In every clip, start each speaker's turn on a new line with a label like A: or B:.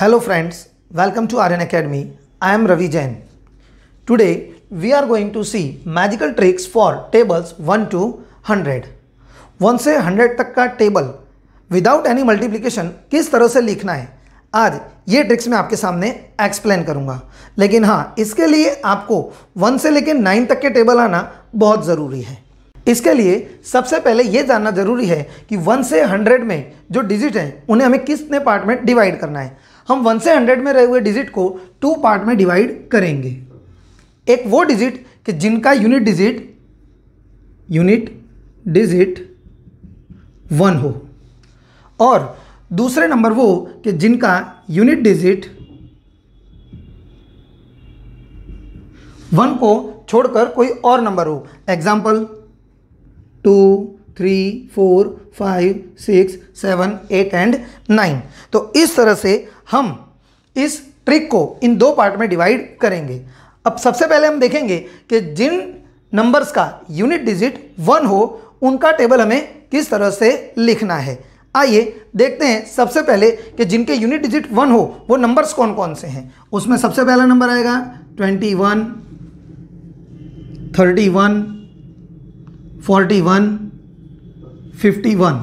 A: Hello friends, welcome to Aryan Academy. I am Ravi Jain. Today we are going to see magical tricks for tables 1 to 100. 1 से 100 तक का table without any multiplication किस तरह से लिखना है, आज ये ट्रिक्स मैं आपके सामने एक्सप्लेन करूंगा। लेकिन हाँ, इसके लिए आपको 1 से लेकर 9 तक के टेबल आना बहुत ज़रूरी है। इसके लिए सबसे पहले ये जानना जरूरी है कि 1 से 100 में जो डिजिट हैं उन्हें हमें कितने पार्ट में डिवाइड करना है। हम 1 से 100 में रहे हुए डिजिट को 2 पार्ट में डिवाइड करेंगे। एक वो डिजिट कि जिनका यूनिट डिजिट 1 हो, और दूसरे नंबर वो कि जिनका यूनिट डिजिट 1 को छोड़कर कोई और नंबर हो। Example 2, 3, 4, 5, 6, 7, 8 and 9। तो इस तरह से हम इस ट्रिक को इन 2 पार्ट में डिवाइड करेंगे। अब सबसे पहले हम देखेंगे कि जिन नंबर्स का यूनिट डिजिट 1 हो उनका टेबल हमें किस तरह से लिखना है। आइए देखते हैं सबसे पहले कि जिनके यूनिट डिजिट 1 हो वो नंबर्स कौन कौन से हैं। उसमें सबसे पहला नंबर आएगा 21, 31, 41, 51।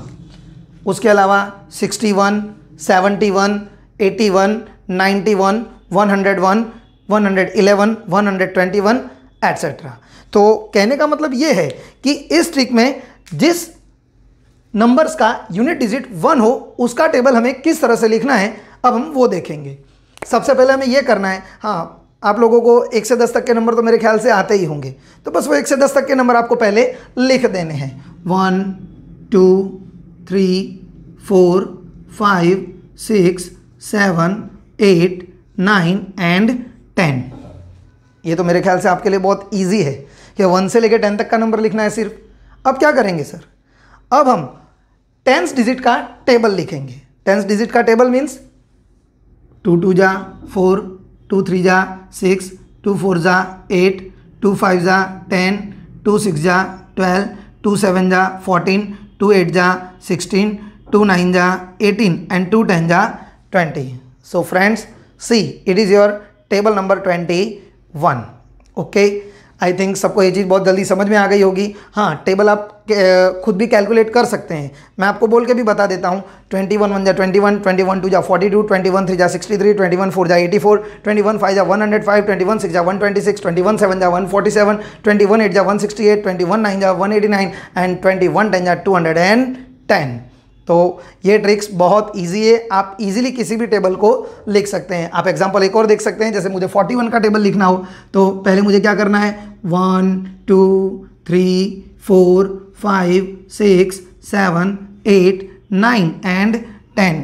A: उसके अलावा 61, 71, 81, 91, 101, 111, 121 एट्सेट्रा। तो कहने का मतलब ये है कि इस ट्रिक में जिस नंबर्स का यूनिट डिजिट 1 हो उसका टेबल हमें किस तरह से लिखना है, अब हम वो देखेंगे। सबसे पहले हमें ये करना है, हाँ आप लोगों को 1 से 10 तक के नंबर तो मेरे ख्याल से आते ही होंगे, तो बस वो 1 से 10 तक के नंबर आपको पहले लिख देने हैं। 1, 2, 3, 4, 5, 6, 7, 8, 9 एंड 10। ये तो मेरे ख्याल से आपके लिए बहुत ईजी है कि 1 से लेकर 10 तक का नंबर लिखना है सिर्फ। अब क्या करेंगे सर, अब हम 10th डिजिट का टेबल लिखेंगे। 10th डिजिट का टेबल मीन्स 2 2 जा 4, 2 3 जा 6, 2 4 जा 8, 2 5 जा 10, 2 6 जा 12, 2 7 जा 14, 2 8 जा 16, 2 9 जा 18 and 2 10 जा 20। So friends, see it is your table number 21। Okay, I think सबको ये चीज़ बहुत जल्दी समझ में आ गई होगी। हाँ, टेबल आप खुद भी कैलकुलेट कर सकते हैं, मैं आपको बोल के भी बता देता हूँ। 21 1 जा 21, 21 2 जा 42, 21 3 जा 63, 21 4 जा 84, 21 5 जा 105, 21 6 जा 126, 21 7 जा 147, 21 8 जा 168, 21 9 जा 189 एंड 21 10 जा 210। तो ये ट्रिक्स बहुत इजी है, आप इजीली किसी भी टेबल को लिख सकते हैं। आप एग्जांपल एक और देख सकते हैं, जैसे मुझे 41 का टेबल लिखना हो तो पहले मुझे क्या करना है, 1 2 3 4 5 6 7 8 9 एंड 10।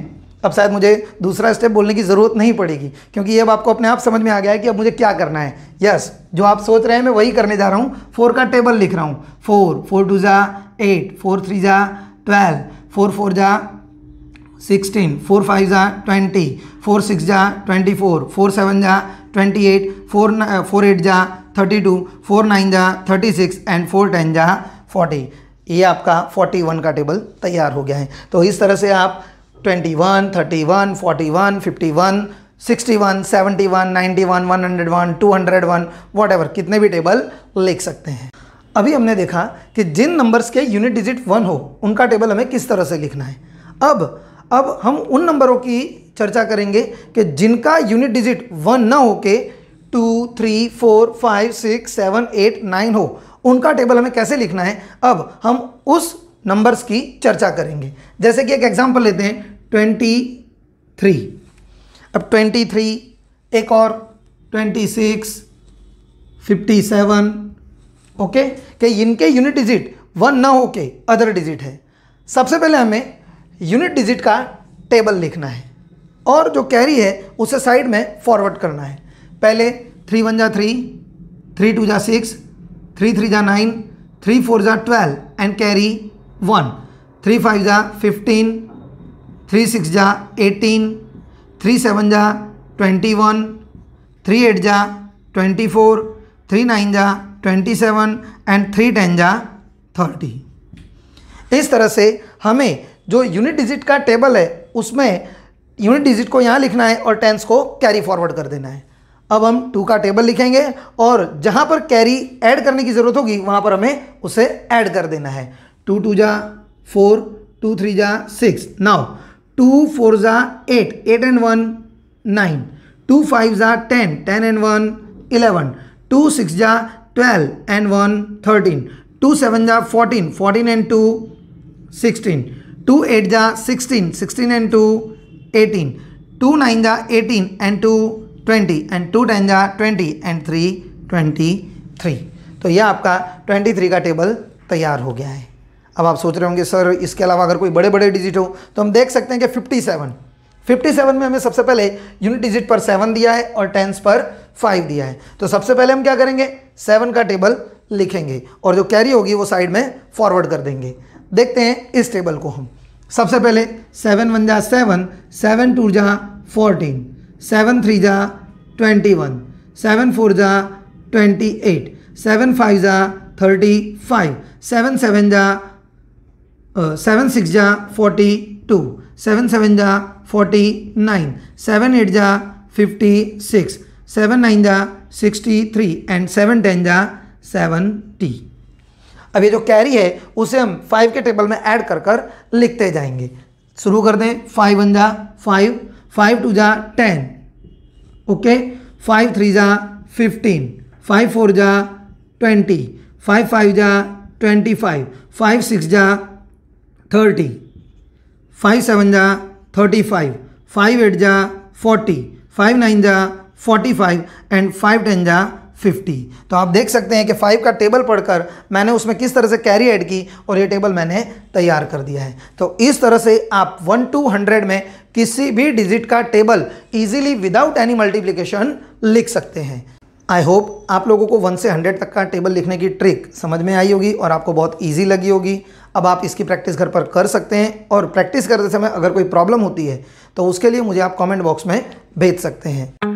A: अब शायद मुझे दूसरा स्टेप बोलने की ज़रूरत नहीं पड़ेगी, क्योंकि ये अब आपको अपने आप समझ में आ गया है कि अब मुझे क्या करना है। यस, जो आप सोच रहे हैं मैं वही करने जा रहा हूँ। 4 का टेबल लिख रहा हूँ। 4 4 2 जा 8, 4 3 जा 12, 4 4 जा 16, 4 5 जा 20, 4 6 जा 24, 4 7 जा 28, 4 8 जा 32, 4 9 जा 36 एंड 4 10 जा 40। ये आपका 41 का टेबल तैयार हो गया है। तो इस तरह से आप 21, 31, 41, 51, 61, 71, 91, 101, 201 व्हाटएवर कितने भी टेबल लिख सकते हैं। अभी हमने देखा कि जिन नंबर्स के यूनिट डिजिट 1 हो उनका टेबल हमें किस तरह से लिखना है। अब हम उन नंबरों की चर्चा करेंगे कि जिनका यूनिट डिजिट 1 ना हो के 2, 3, 4, 5, 6, 7, 8, 9 हो, उनका टेबल हमें कैसे लिखना है। अब हम उस नंबर्स की चर्चा करेंगे। जैसे कि एक एग्जांपल लेते हैं 23। अब 23, एक और 26, 57। ओके, कि इनके यूनिट डिजिट 1 ना हो के अदर डिजिट है। सबसे पहले हमें यूनिट डिजिट का टेबल लिखना है और जो कैरी है उसे साइड में फॉरवर्ड करना है। पहले 3 1 जा 3, 3 2 जा 6, 3 3 जा 9, 3 4 जा 12 एंड कैरी 1, 3 5 जा 15, 3 6 जा 18, 3 7 जा 21, 3 8 जा 24, 3 9 जा 27 एंड 3 10 जा 30। इस तरह से हमें जो यूनिट डिजिट का टेबल है उसमें यूनिट डिजिट को यहाँ लिखना है और टेंस को कैरी फॉरवर्ड कर देना है। अब हम 2 का टेबल लिखेंगे और जहाँ पर कैरी ऐड करने की ज़रूरत होगी वहाँ पर हमें उसे ऐड कर देना है। 2 2 जा 4, 2 3 जा 6, नाउ 2 4 जा 8, 8 and 1 9, 2 5 जा 10, 10 and 1 11, 2 6 जा 12 and 1 13, 2 7 जा 14, 14 and 2 16, 2 8 जा 16, 16 and 2 18, 2 9 जा 18 and 2 20 and 2 10 जा 20 and 3 23। तो यह आपका 23 का टेबल तैयार हो गया है। अब आप सोच रहे होंगे सर इसके अलावा अगर कोई बड़े बड़े डिजिट हो तो हम देख सकते हैं कि 57 में हमें सबसे पहले यूनिट डिजिट पर 7 दिया है और टेंस पर 5 दिया है। तो सबसे पहले हम क्या करेंगे, 7 का टेबल लिखेंगे और जो कैरी होगी वो साइड में फॉरवर्ड कर देंगे। देखते हैं इस टेबल को हम। सबसे पहले 7 1 जा 7, 7 2 जा 14, 7 3 जा 21, 7 4 जा 28, 7 5 जा 35, 7 7 जा 7 6 जा 42, 7 7 जा 49, 7 8 जा 56, 7 9 जा 63 and 7 10 जा 70। अब ये जो कैरी है उसे हम 5 के टेबल में ऐड कर कर लिखते जाएंगे। शुरू कर दें। 5 1 जा 5, 5 2 जा 10, ओके, 5 3 जा 15, 5 4 जा 20, 5 5 जा 25, 5 6 जा 30, 5 7 जा 35, 5 8 जा 40, 5 9 जा 45 एंड 5 10 जा 50। तो आप देख सकते हैं कि 5 का टेबल पढ़कर मैंने उसमें किस तरह से कैरी ऐड की और ये टेबल मैंने तैयार कर दिया है। तो इस तरह से आप 1 to 100 में किसी भी डिजिट का table easily without any multiplication लिख सकते हैं। आई होप आप लोगों को 1 से 100 तक का टेबल लिखने की ट्रिक समझ में आई होगी और आपको बहुत ईजी लगी होगी। अब आप इसकी प्रैक्टिस घर पर कर सकते हैं और प्रैक्टिस करते समय अगर कोई प्रॉब्लम होती है तो उसके लिए मुझे आप कमेंट बॉक्स में भेज सकते हैं।